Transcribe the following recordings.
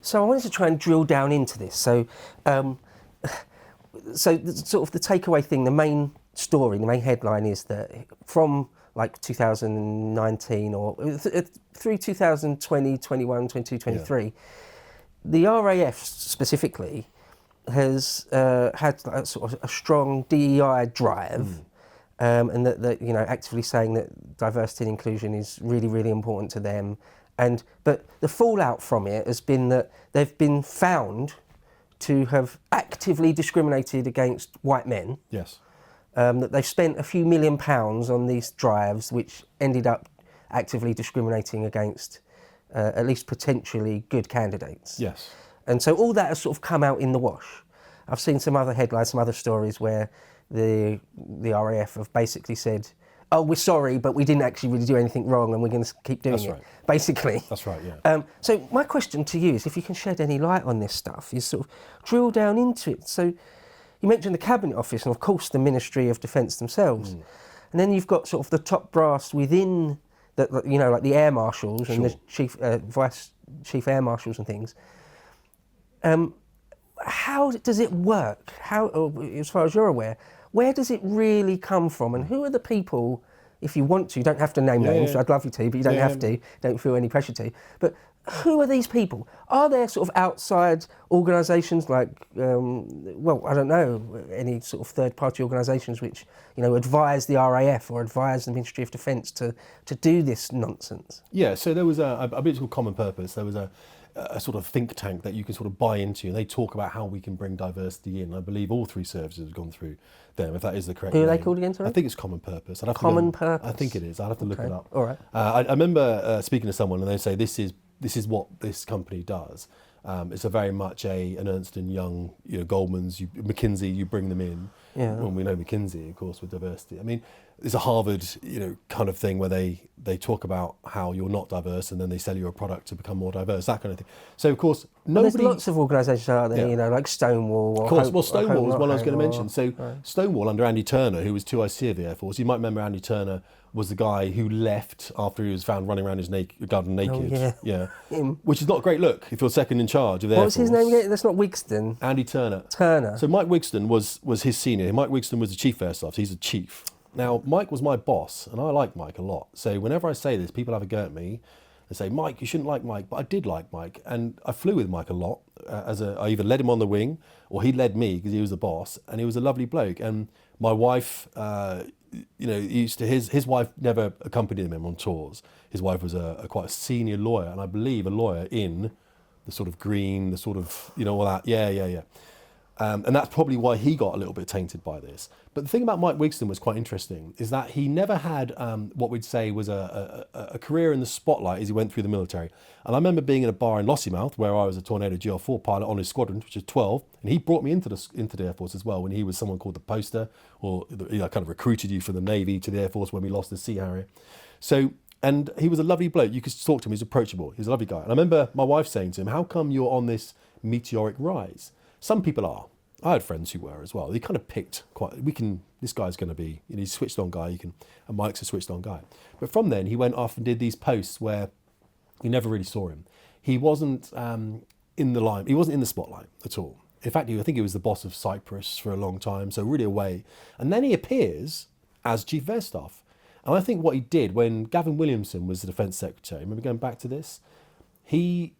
So I wanted to try and drill down into this. So, sort of the takeaway thing, the main story, the main headline is that from like 2019 or through 2020, 21, 22, 23, the RAF specifically has had like sort of a strong DEI drive, and that actively saying that diversity and inclusion is really, really important to them. But the fallout from it has been that they've been found to have actively discriminated against white men. Yes. That they've spent a few £1 million on these drives, which ended up actively discriminating against at least potentially good candidates. Yes. And so all that has sort of come out in the wash. I've seen some other headlines, some other stories where the RAF have basically said, oh, we're sorry, but we didn't actually really do anything wrong and we're going to keep doing it, basically. That's right, yeah. So my question to you is, if you can shed any light on this stuff, is sort of drill down into it. So you mentioned the Cabinet Office and, of course, the Ministry of Defence themselves. And then you've got sort of the top brass within, like the Air Marshals and the Vice Chief Air Marshals and things. How does it work? As far as you're aware, where does it really come from, and who are the people? If you want to, you don't have to name names. I'd love you to, but you don't have to. Don't feel any pressure to. But who are these people? Are there sort of outside organisations like, I don't know, any sort of third-party organisations which advise the RAF or advise the Ministry of Defence to do this nonsense? Yeah. So there was I believe it's called Common Purpose. There was a sort of think tank that you can sort of buy into, and they talk about how we can bring diversity in. I believe all three services have gone through them, if that is the correct name. Who are they called again, sorry? I think it's Common Purpose. Common Purpose? I think it is. I'll have to look it up. All right. I remember speaking to someone and they say this is what this company does. It's a very much an Ernst & Young, Goldman's, McKinsey, you bring them in. Yeah. Well, we know McKinsey, of course, with diversity. I mean, it's a Harvard, kind of thing where they talk about how you're not diverse and then they sell you a product to become more diverse, that kind of thing. So, of course, nobody... There's lots of organisations out there, like Stonewall. Or of course, well, Stonewall was one I was going to mention. So, Stonewall under Andy Turner, who was 2IC of the Air Force, you might remember Andy Turner was the guy who left after he was found running around his garden naked. Oh, yeah. Him. Which is not a great look if you're second in charge of the Air Force. What was his name again? That's not Wigston. Andy Turner. Turner. So Mike Wigston was his senior. Mike Wigston was the Chief of Air Staff. He's a chief. Now, Mike was my boss, and I like Mike a lot. So whenever I say this, people have a go at me. They say, Mike, you shouldn't like Mike. But I did like Mike, and I flew with Mike a lot. I either led him on the wing, or he led me because he was the boss, and he was a lovely bloke. And my wife... his wife never accompanied him on tours. His wife was quite a senior lawyer, and I believe a lawyer in the sort of green, the sort of, all that. Yeah. And that's probably why he got a little bit tainted by this. But the thing about Mike Wigston was quite interesting, is that he never had what we'd say was a career in the spotlight as he went through the military. And I remember being in a bar in Lossiemouth where I was a Tornado GL4 pilot on his squadron, which is 12, and he brought me into the Air Force as well when he was someone called the poster, or kind of recruited you from the Navy to the Air Force when we lost the Sea Harrier. So, and he was a lovely bloke. You could talk to him, he was approachable, he was a lovely guy. And I remember my wife saying to him, how come you're on this meteoric rise? Some people are. I had friends who were as well. They kind of picked this guy's going to be, he's a switched on guy, and Mike's a switched on guy. But from then he went off and did these posts where you never really saw him. He wasn't in the line, he wasn't in the spotlight at all. In fact, I think he was the boss of Cyprus for a long time, so really away. And then he appears as Chief of Air Staff. And I think what he did when Gavin Williamson was the Defence Secretary, remember going back to this? He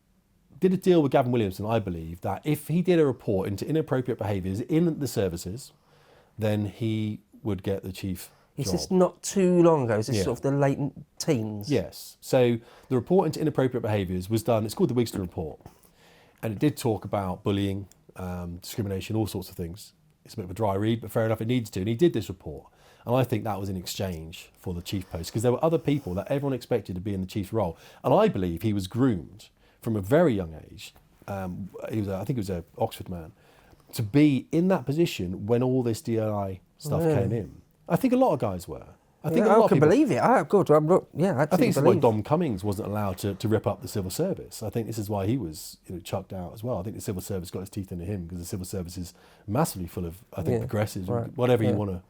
did a deal with Gavin Williamson, I believe, that if he did a report into inappropriate behaviours in the services, then he would get the chief job. Is this not too long ago? Is this sort of the late teens? Yes. So the report into inappropriate behaviours was done, it's called the Wigston Report. And it did talk about bullying, discrimination, all sorts of things. It's a bit of a dry read, but fair enough, it needs to. And he did this report. And I think that was in exchange for the chief post, because there were other people that everyone expected to be in the chief's role. And I believe he was groomed from a very young age. I think he was an Oxford man, to be in that position when all this DEI stuff came in. I think a lot of guys were. I think a lot of people believe it. I think this is why Dom Cummings wasn't allowed to rip up the civil service. I think this is why he was chucked out as well. I think the civil service got his teeth into him, because the civil service is massively full of, progressives, whatever you want to...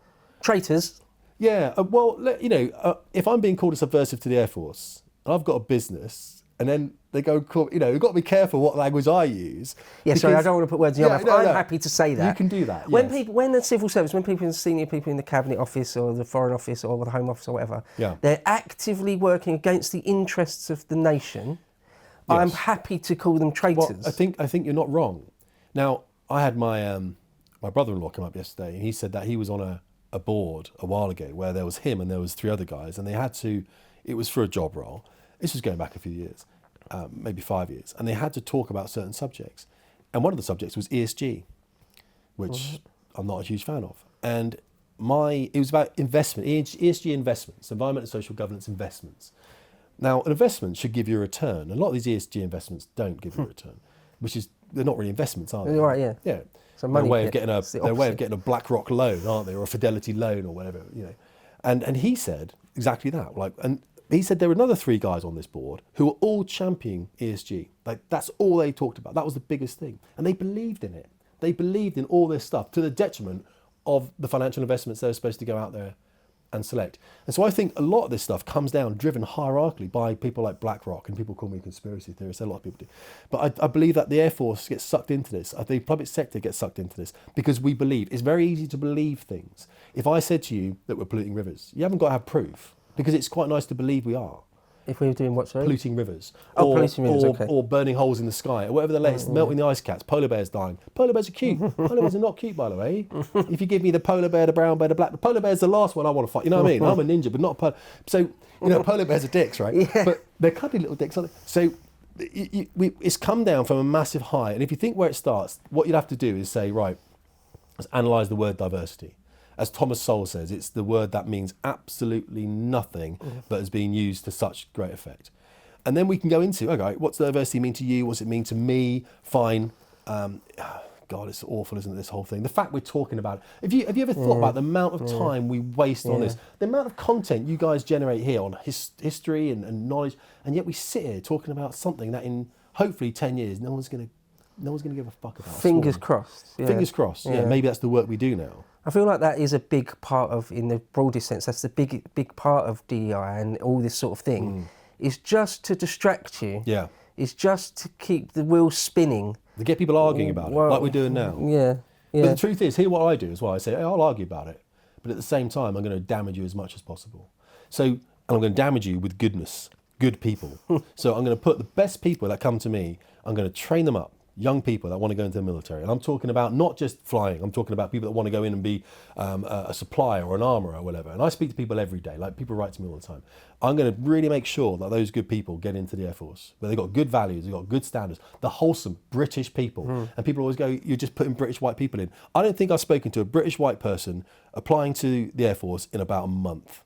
Traitors. Yeah, if I'm being called a subversive to the Air Force, and I've got a business, and then they go, you've got to be careful what language I use. Yeah, sorry, I don't want to put words in your mouth. I'm happy to say that. You can do that, When the civil service, when senior people in the Cabinet Office or the Foreign Office or the Home Office or whatever, they're actively working against the interests of the nation, I'm happy to call them traitors. Well, I think you're not wrong. Now, I had my brother-in-law come up yesterday, and he said that he was on a board a while ago where there was him and there was 3 other guys, and they had to, it was for a job role. This was going back a few years, maybe 5 years, and they had to talk about certain subjects. And one of the subjects was ESG, which I'm not a huge fan of. And it was about investment, ESG investments, environment and social governance investments. Now, an investment should give you a return. A lot of these ESG investments don't give you a return, which is, they're not really investments, are they? You're right, yeah. Yeah. So their way of getting a BlackRock loan, aren't they, or a Fidelity loan or whatever, And he said exactly that. And he said there were another 3 guys on this board who were all championing ESG. Like, that's all they talked about. That was the biggest thing, and they believed in it. They believed in all this stuff to the detriment of the financial investments they were supposed to go out there and select. And so I think a lot of this stuff comes down, driven hierarchically by people like BlackRock, and people call me a conspiracy theorist, a lot of people do. But I believe that the Air Force gets sucked into this, the public sector gets sucked into this, because we believe. It's very easy to believe things. If I said to you that we're polluting rivers, you haven't got to have proof, because it's quite nice to believe we are. If we were doing what, sorry? Polluting rivers. Polluting rivers, okay. Or burning holes in the sky, or whatever the latest, melting the ice caps, polar bears dying. Polar bears are cute. Polar bears are not cute, by the way. If you give me the polar bear, the brown bear, the black, the polar bear's the last one I want to fight. You know what I mean? I'm a ninja, but not a polar. So, polar bears are dicks, right? Yeah. But they're cuddly little dicks, aren't they? So it's come down from a massive high. And if you think where it starts, what you'd have to do is say, right, let's analyse the word diversity. As Thomas Sowell says, it's the word that means absolutely nothing, but has been used to such great effect. And then we can go into, okay, what's diversity mean to you? What's it mean to me? Fine. God, it's awful, isn't it, this whole thing? The fact we're talking about it. Have you ever thought about the amount of time we waste on this? The amount of content you guys generate here on history and knowledge, and yet we sit here talking about something that in hopefully 10 years, no one's going to give a fuck about. Fingers crossed. Yeah. Fingers crossed. Yeah, maybe that's the work we do now. I feel like that is a big part of, in the broadest sense, that's the big part of DEI and all this sort of thing, is just to distract you. Yeah. It's just to keep the wheels spinning. To get people arguing about it, like we're doing now. Yeah. But the truth is, here's what I do as well. I say, hey, I'll argue about it, but at the same time, I'm going to damage you as much as possible. So, and I'm going to damage you with goodness, good people. So I'm going to put the best people that come to me, I'm going to train them up. Young people that want to go into the military. And I'm talking about not just flying, I'm talking about people that want to go in and be a supplier or an armourer or whatever. And I speak to people every day, like people write to me all the time. I'm going to really make sure that those good people get into the Air Force, where they've got good values, they've got good standards, the wholesome British people. And people always go, you're just putting British white people in. I don't think I've spoken to a British white person applying to the Air Force in about a month.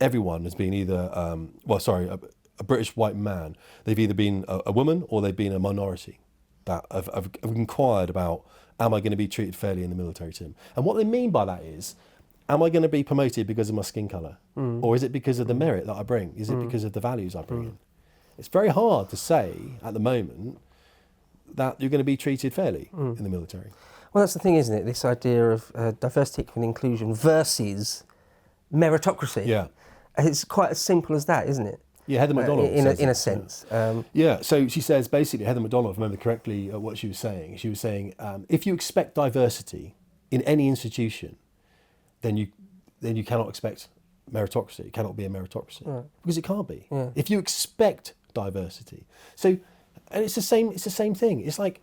Everyone has been either, a British white man. They've either been a woman or they've been a minority. That have inquired about, am I going to be treated fairly in the military, Tim? And what they mean by that is, am I going to be promoted because of my skin colour? Or is it because of the merit that I bring? Is it because of the values I bring in? It's very hard to say at the moment that you're going to be treated fairly in the military. Well, that's the thing, isn't it? This idea of diversity and inclusion versus meritocracy. Yeah. It's quite as simple as that, isn't it? Yeah, Heather McDonald in a sense. Yeah, so she says basically, Heather McDonald, if I remember correctly, what she was saying, if you expect diversity in any institution, then you cannot expect meritocracy. It cannot be a meritocracy, right. Because it can't be. Yeah. If you expect diversity, and it's the same thing. It's like,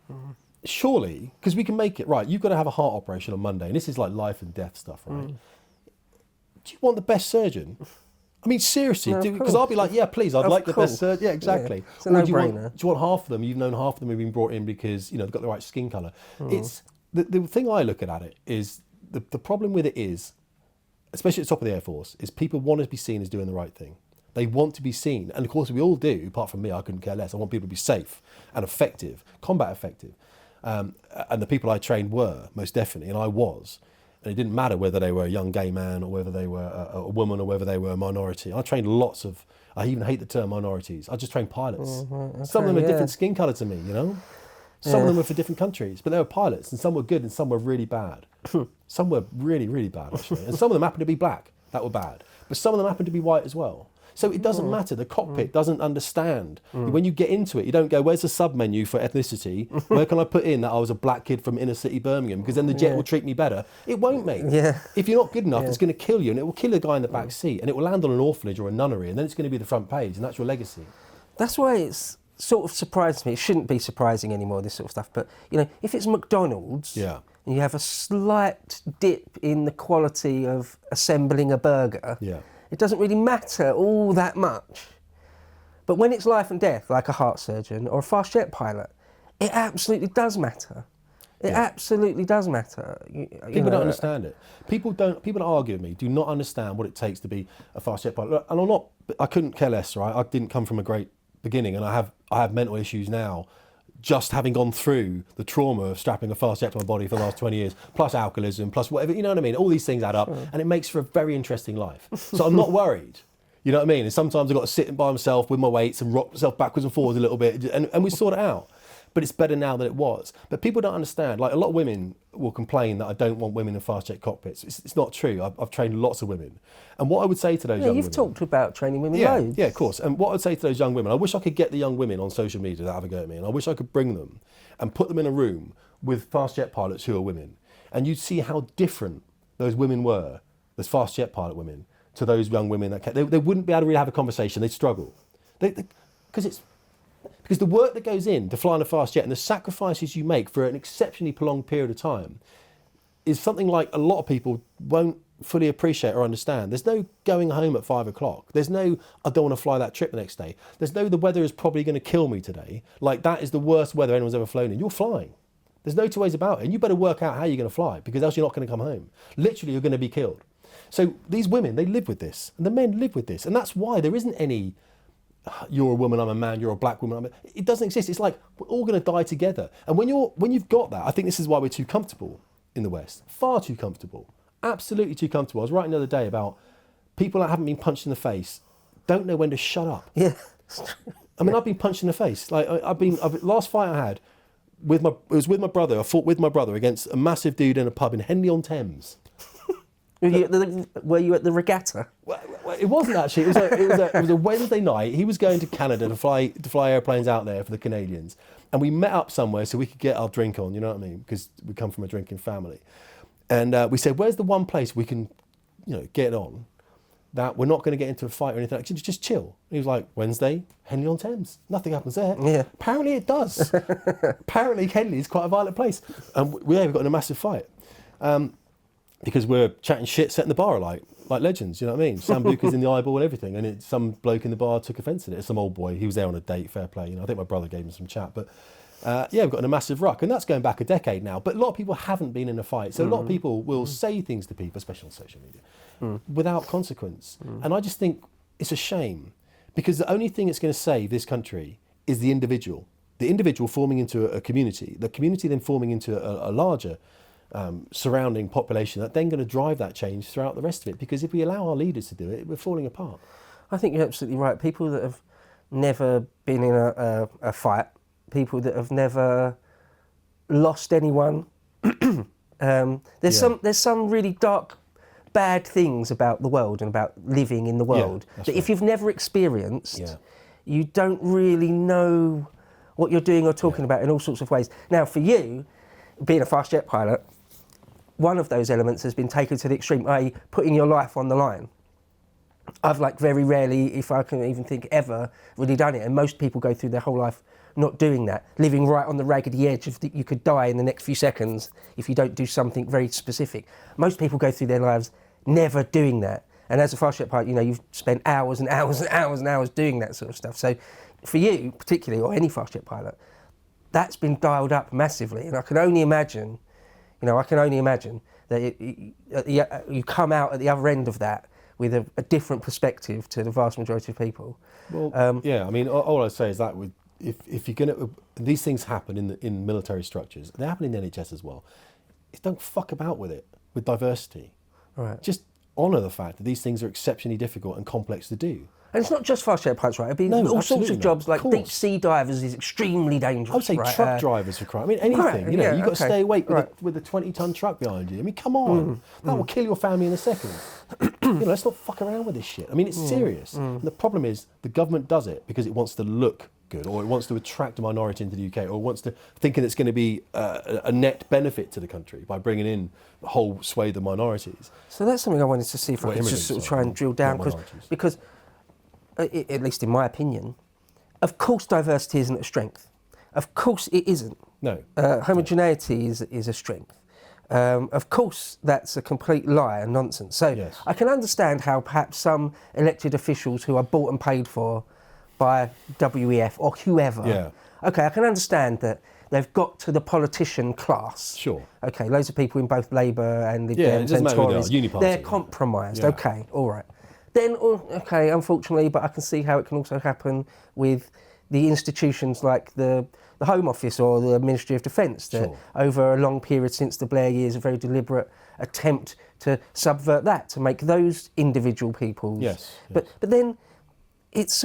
surely, because we can make it right. You've got to have a heart operation on Monday, and this is like life and death stuff, right? Do you want the best surgeon? I mean, seriously, because I'll be like, yeah, please, I'd like the best surgeon. Yeah, exactly. Yeah. It's a no-brainer. Do you want half of them? You've known half of them have been brought in because, they've got the right skin colour. It's the thing I look at it is, the problem with it is, especially at the top of the Air Force, is people want to be seen as doing the right thing. They want to be seen. And of course, we all do, apart from me, I couldn't care less. I want people to be safe and effective, combat effective. And the people I trained were, most definitely, and I was. And it didn't matter whether they were a young gay man or whether they were a woman or whether they were a minority. I trained lots of, I even hate the term minorities. I just trained pilots. Okay, some of them are different skin colour to me, Some of them were for different countries, but they were pilots, and some were good and some were really bad. Some were really, really bad, actually. And some of them happened to be black, that were bad. But some of them happened to be white as well. So it doesn't matter. The cockpit doesn't understand. When you get into it, you don't go, where's the sub menu for ethnicity? Where can I put in that I was a black kid from inner city Birmingham? Because then the jet will treat me better. It won't, mate. Yeah. If you're not good enough, it's going to kill you, and it will kill a guy in the back seat, and it will land on an orphanage or a nunnery, and then it's going to be the front page, and that's your legacy. That's why it's sort of surprised me. It shouldn't be surprising anymore, this sort of stuff. But, you know, if it's McDonald's and you have a slight dip in the quality of assembling a burger, it doesn't really matter all that much. But when it's life and death, like a heart surgeon or a fast jet pilot, it absolutely does matter. It absolutely does matter. People don't understand it. People that argue with me do not understand what it takes to be a fast jet pilot. And I couldn't care less, right? I didn't come from a great beginning, and I have mental issues now, just having gone through the trauma of strapping a fast jet to my body for the last 20 years, plus alcoholism, plus whatever, you know what I mean? All these things add up, and it makes for a very interesting life. So I'm not worried. You know what I mean? And sometimes I've got to sit by myself with my weights and rock myself backwards and forwards a little bit, and we sort it out. But it's better now than it was. But people don't understand. Like, a lot of women will complain that I don't want women in fast jet cockpits. It's not true. I've trained lots of women. And what I would say to those young women... You've talked about training women loads. Yeah, of course. And what I'd say to those young women, I wish I could get the young women on social media that have a go at me, and I wish I could bring them and put them in a room with fast jet pilots who are women. And you'd see how different those women were, those fast jet pilot women, to those young women that they wouldn't be able to really have a conversation. They'd struggle. Because the work that goes in to flying a fast jet and the sacrifices you make for an exceptionally prolonged period of time is something like a lot of people won't fully appreciate or understand. There's no going home at 5 o'clock. There's no, I don't want to fly that trip the next day. There's no, the weather is probably going to kill me today. Like, that is the worst weather anyone's ever flown in. You're flying. There's no two ways about it. And you better work out how you're going to fly, because else you're not going to come home. Literally, you're going to be killed. So these women, they live with this, and the men live with this. And that's why there isn't any, you're a woman, I'm a man, you're a black woman, it doesn't exist. It's like, we're all going to die together. And when you've got that, I think this is why we're too comfortable in the West. Far too comfortable. Absolutely too comfortable. I was writing the other day about people that haven't been punched in the face don't know when to shut up. Yeah. I mean, I've been punched in the face. Like, last fight I had it was with my brother. I fought with my brother against a massive dude in a pub in Henley-on-Thames. Were you at the regatta? Well, it wasn't actually. It was a Wednesday night. He was going to Canada to fly airplanes out there for the Canadians, and we met up somewhere so we could get our drink on. You know what I mean? Because we come from a drinking family, and we said, "Where's the one place we can, get on? That we're not going to get into a fight or anything. Like, just chill." And he was like, "Wednesday, Henley-on-Thames. Nothing happens there." Yeah. Apparently it does. Apparently Henley is quite a violent place, and we got in a massive fight. Because we're chatting shit, setting the bar alight, like legends, you know what I mean? Sambuca's in the eyeball and everything, and some bloke in the bar took offence to it. Some old boy, he was there on a date, fair play. I think my brother gave him some chat, but we've got in a massive ruck, and that's going back a decade now. But a lot of people haven't been in a fight, so a lot of people will say things to people, especially on social media, without consequence. And I just think it's a shame, because the only thing that's going to save this country is the individual forming into a community, the community then forming into a larger surrounding population that then going to drive that change throughout the rest of it. Because if we allow our leaders to do it, we're falling apart. I think you're absolutely right. People that have never been in a fight, people that have never lost anyone. There's some really dark, bad things about the world and about living in the world that if you've never experienced, you don't really know what you're doing or talking about in all sorts of ways. Now, for you, being a fast jet pilot, one of those elements has been taken to the extreme, i.e. putting your life on the line. I've very rarely, if I can even think ever, really done it. And most people go through their whole life not doing that, living right on the raggedy edge of you could die in the next few seconds if you don't do something very specific. Most people go through their lives never doing that. And as a fast jet pilot, you've spent hours and hours and hours and hours doing that sort of stuff. So for you, particularly, or any fast jet pilot, that's been dialed up massively. And I can only imagine that you come out at the other end of that with a different perspective to the vast majority of people. Well, all I'd say is that if you're going to, these things happen in military structures, they happen in the NHS as well. Don't fuck about with it, with diversity. Right. Just honour the fact that these things are exceptionally difficult and complex to do. And it's not just fast jet pilots, right? It'd be No, all sorts absolutely of jobs, not. like Of deep course. sea divers is extremely dangerous. I would say right? truck drivers for crying. I mean, anything. Right, You know, yeah, you've got to stay awake with, right. with a 20-ton truck behind you. I mean, come on. That will kill your family in a second. You know, let's not fuck around with this shit. I mean, it's serious. And the problem is the government does it because it wants to look good, or it wants to attract a minority into the UK, or wants to thinking it's going to be a net benefit to the country by bringing in a whole swathe of minorities. So that's something I wanted to see if I could just sort of try and drill down, because at least in my opinion, of course diversity isn't a strength. Of course it isn't. No. Homogeneity is a strength. Of course that's a complete lie and nonsense. So Yes. I can understand how perhaps some elected officials who are bought and paid for by WEF or whoever, okay, I can understand that they've got to the politician class. Sure. Okay, loads of people in both Labour and Lib Yeah, it Dems doesn't and matter who they are, Tories, Uniparty. they're compromised. Yeah. Okay, all right. Then, okay, unfortunately, but I can see how it can also happen with the institutions like the Home Office or the Ministry of Defence, that Sure. over a long period since the Blair years, a very deliberate attempt to subvert that, to make those individual peoples. Yes, But then it's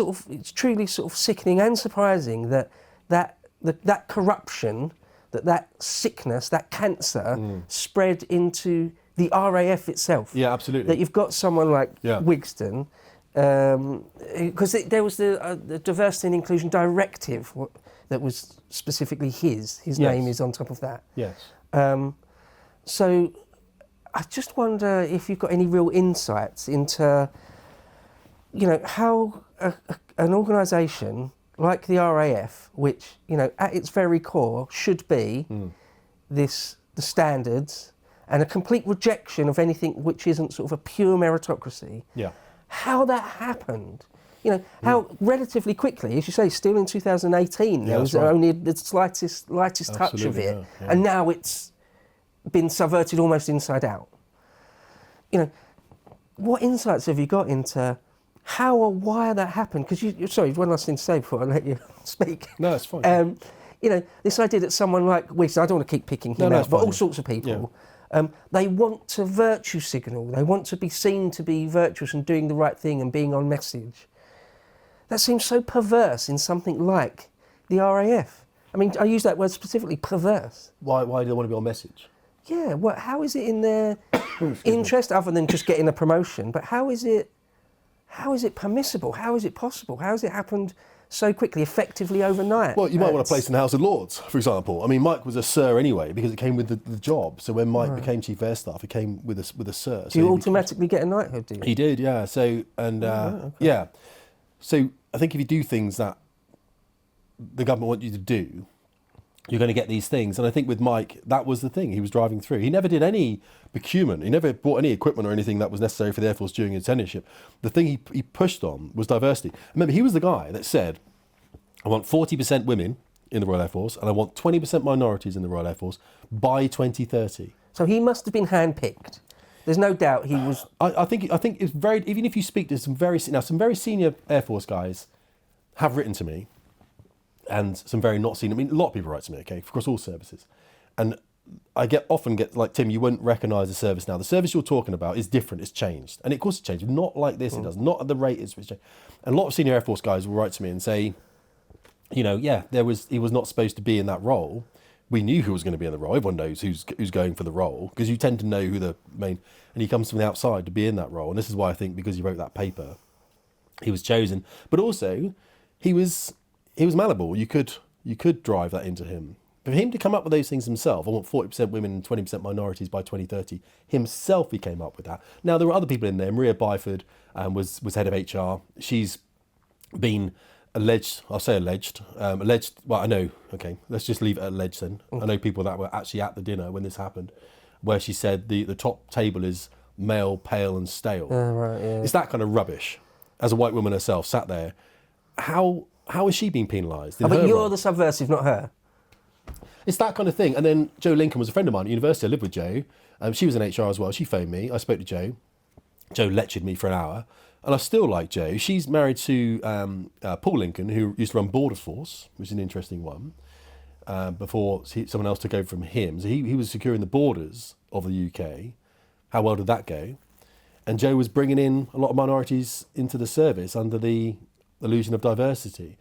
truly sort of sickening and surprising that corruption, that sickness, that cancer spread into the RAF itself. Yeah, absolutely. That you've got someone like Wigston, because there was the Diversity and Inclusion Directive that was specifically his name is on top of that. Yes. So I just wonder if you've got any real insights into, you know, how an organisation like the RAF, which, you know, at its very core should be the standards and a complete rejection of anything which isn't sort of a pure meritocracy. Yeah. How that happened, you know, how relatively quickly, as you say, still in 2018, there was only the lightest touch of it, and now it's been subverted almost inside out. You know, what insights have you got into how or why that happened? Because sorry, one last thing to say before I let you speak. No, it's fine. You know, this idea that someone like Wigston, I don't want to keep picking him out, but all sorts of people, they want to virtue signal. They want to be seen to be virtuous and doing the right thing and being on message. That seems so perverse in something like the RAF. I mean, I use that word specifically, perverse. Why do they want to be on message? Yeah, how is it in their interest, other than just getting a promotion? But how is it permissible? How is it possible? How has it happened so quickly, effectively overnight? Well, you might want to place in the House of Lords, for example. I mean, Mike was a Sir anyway because it came with the job. So when Mike became Chief Air Staff, it came with a Sir. Do you automatically get a knighthood? Do you? He did, yeah. So yeah. So I think if you do things that the government want you to do, you're going to get these things. And I think with Mike, that was the thing. He was driving through. He never did any procurement. He never bought any equipment or anything that was necessary for the Air Force during his tenureship. The thing he pushed on was diversity. Remember, he was the guy that said, I want 40% women in the Royal Air Force and I want 20% minorities in the Royal Air Force by 2030. So he must have been handpicked. There's no doubt he was... I think it's very... Even if you speak to some very senior Air Force guys have written to me, and some very not senior... I mean, a lot of people write to me, okay, across all services. And I often get, like, Tim, you wouldn't recognise the service now. The service you're talking about is different, it's changed. And of course it's changed. Not like this, it does. Not at the rate it's changed. And a lot of senior Air Force guys will write to me and say, you know, yeah, he was not supposed to be in that role. We knew who was going to be in the role. Everyone knows who's going for the role, because you tend to know who the main... And he comes from the outside to be in that role. And this is why I think, because he wrote that paper, he was chosen. But also, he was malleable. You could drive that into him. For him to come up with those things himself, I want 40% women and 20% minorities by 2030, himself he came up with that. Now, there were other people in there. Maria Byford was head of HR. She's been alleged, I'll say alleged, well, I know, okay, let's just leave it at alleged then. I know people that were actually at the dinner when this happened, where she said the top table is male, pale and stale. Right, yeah. It's that kind of rubbish. As a white woman herself, sat there, how is she being penalised? But you're the subversive, not her. It's that kind of thing. And then Jo Lincoln was a friend of mine at university. I lived with Jo. She was in HR as well. She phoned me. I spoke to Jo. Jo lectured me for an hour. And I still like Jo. She's married to Paul Lincoln, who used to run Border Force, which is an interesting one, before someone else took over from him. So he was securing the borders of the UK. How well did that go? And Joe was bringing in a lot of minorities into the service under the illusion of diversity.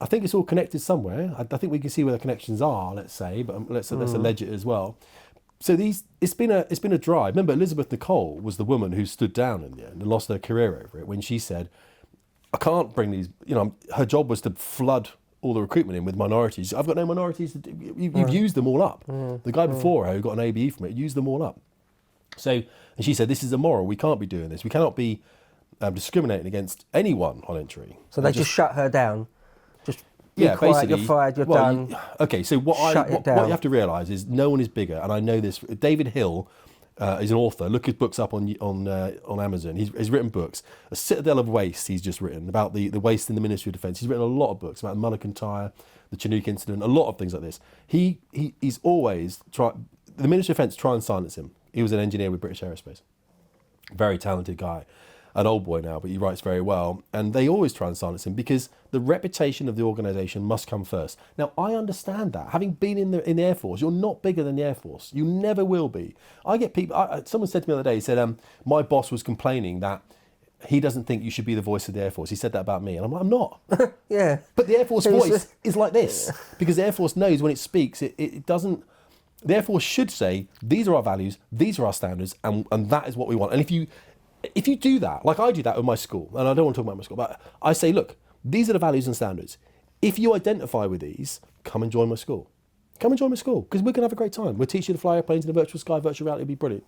I think it's all connected somewhere. I think we can see where the connections are, let's say, but let's allege it as well. So it's been a drive. Remember, Elizabeth Nicole was the woman who stood down in the end and lost her career over it when she said, I can't bring these, her job was to flood all the recruitment in with minorities. I've got no minorities. You've used them all up. The guy before her who got an ABE from it used them all up. So, and she said, this is immoral. We can't be doing this. We cannot be discriminating against anyone on entry. So they just shut her down. Just be quiet, basically, you're fired, you're done. Okay, so what you have to realise is no one is bigger, and I know this. David Hill is an author. Look his books up on Amazon. He's written books. A Citadel of Waste he's just written about the waste in the Ministry of Defence. He's written a lot of books about Mulligan Tyre, the Chinook incident, a lot of things like this. He's always the Ministry of Defence try and silence him. He was an engineer with British Aerospace. Very talented guy. An old boy now, but he writes very well. And they always try and silence him because the reputation of the organisation must come first. Now, I understand that. Having been in the Air Force, you're not bigger than the Air Force. You never will be. I get people... someone said to me the other day, he said, my boss was complaining that he doesn't think you should be the voice of the Air Force. He said that about me. And I'm like, I'm not. Yeah. But the Air Force voice is like this. Because the Air Force knows when it speaks, it doesn't... The Air Force should say, these are our values, these are our standards, and that is what we want. And if you do that, like I do that with my school, and I don't want to talk about my school, but I say, look, these are the values and standards. If you identify with these, come and join my school. Come and join my school, because we're going to have a great time. We'll teach you to fly airplanes in the virtual sky, virtual reality will be brilliant.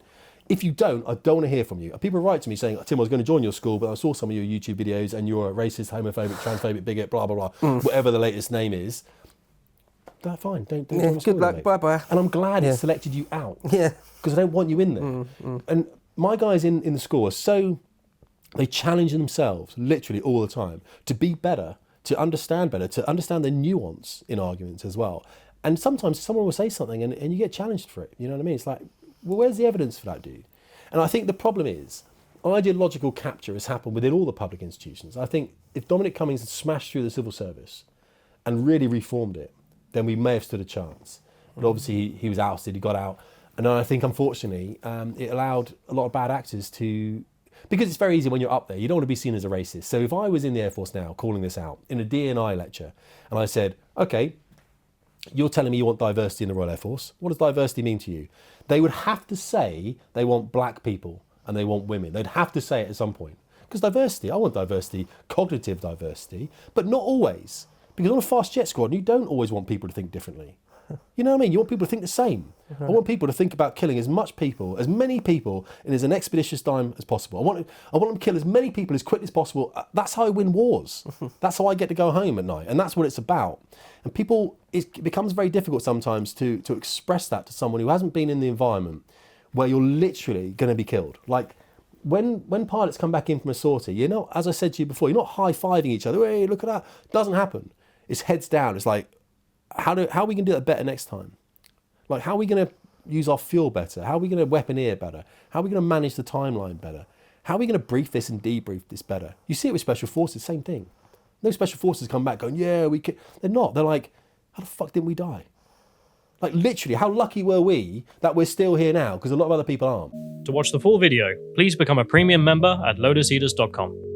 If you don't, I don't want to hear from you. People write to me saying, Tim, I was going to join your school, but I saw some of your YouTube videos and you're a racist, homophobic, transphobic, bigot, blah, blah, blah, whatever the latest name is. That's fine. Don't join my school, good luck. mate. Bye-bye. And I'm glad it selected you out. Yeah. Because I don't want you in there. And my guys in the school are so... They challenge themselves literally all the time to be better, to understand the nuance in arguments as well. And sometimes someone will say something and you get challenged for it. You know what I mean? It's like, well, where's the evidence for that, dude? And I think the problem is ideological capture has happened within all the public institutions. I think if Dominic Cummings had smashed through the civil service and really reformed it, then we may have stood a chance. But obviously he was ousted, he got out. And I think, unfortunately, it allowed a lot of bad actors to... Because it's very easy when you're up there, you don't want to be seen as a racist. So if I was in the Air Force now, calling this out, in a DEI lecture, and I said, okay, you're telling me you want diversity in the Royal Air Force. What does diversity mean to you? They would have to say they want black people and they want women. They'd have to say it at some point. Because diversity, I want diversity, cognitive diversity, but not always. Because on a fast jet squadron, you don't always want people to think differently. You know what I mean? You want people to think the same. I want people to think about killing as many people in as an expeditious time as possible. I want them to kill as many people as quickly as possible. That's how I win wars. That's how I get to go home at night. And that's what it's about. And it becomes very difficult sometimes to express that to someone who hasn't been in the environment where you're literally going to be killed. Like, when pilots come back in from a sortie, you're not, as I said to you before, you're not high-fiving each other. Hey, look at that. It doesn't happen. It's heads down. It's like, how are we going to do that better next time? Like, how are we going to use our fuel better? How are we going to weaponeer better? How are we going to manage the timeline better? How are we going to brief this and debrief this better? You see it with Special Forces, same thing. No Special Forces come back going, yeah, we could. They're not. They're like, how the fuck didn't we die? Like, literally, how lucky were we that we're still here now? Because a lot of other people aren't. To watch the full video, please become a premium member at lotuseaters.com.